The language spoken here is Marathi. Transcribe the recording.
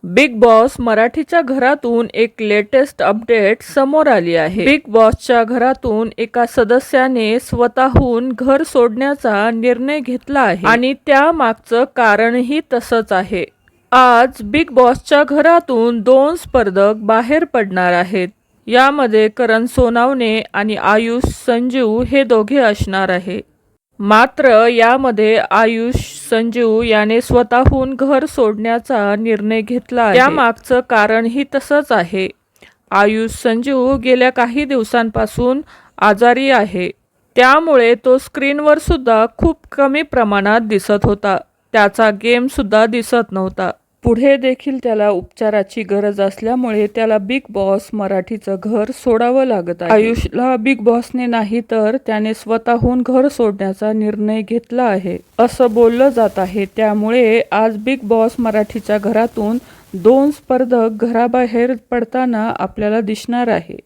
बिग बॉस मराठीच्या घरातून एक लेटेस्ट अपडेट समोर आली आहे। बिग बॉसच्या घरातून एका सदस्याने स्वतःहून घर सोडण्याचा निर्णय घेतला आहे आणि त्यामागचं कारणही तसंच आहे। आज बिग बॉसच्या घरातून 2 स्पर्धक बाहेर पडणार आहेत। यामध्ये करण सोनावणे आणि आयुष संजीव हे दोघे असणार आहे। मात्र यामध्ये आयुष संजीव याने स्वतःहून घर सोडण्याचा निर्णय घेतला आहे। त्यामागचं कारणही तसंच आहे। आयुष संजीव गेल्या काही दिवसांपासून आजारी आहे, त्यामुळे तो स्क्रीनवर सुद्धा खूप कमी प्रमाणात दिसत होता। त्याचा गेम सुद्धा दिसत नव्हता। पुढे देखील त्याला उपचाराची गरज असल्यामुळे त्याला बिग बॉस मराठीचं घर सोडावं लागत आहे। आयुषला बिग बॉसने नाही तर त्याने स्वतःहून घर सोडण्याचा निर्णय घेतला आहे असं बोललं जात आहे। त्यामुळे आज बिग बॉस मराठीच्या घरातून 2 स्पर्धक घराबाहेर पडताना आपल्याला दिसणार आहे।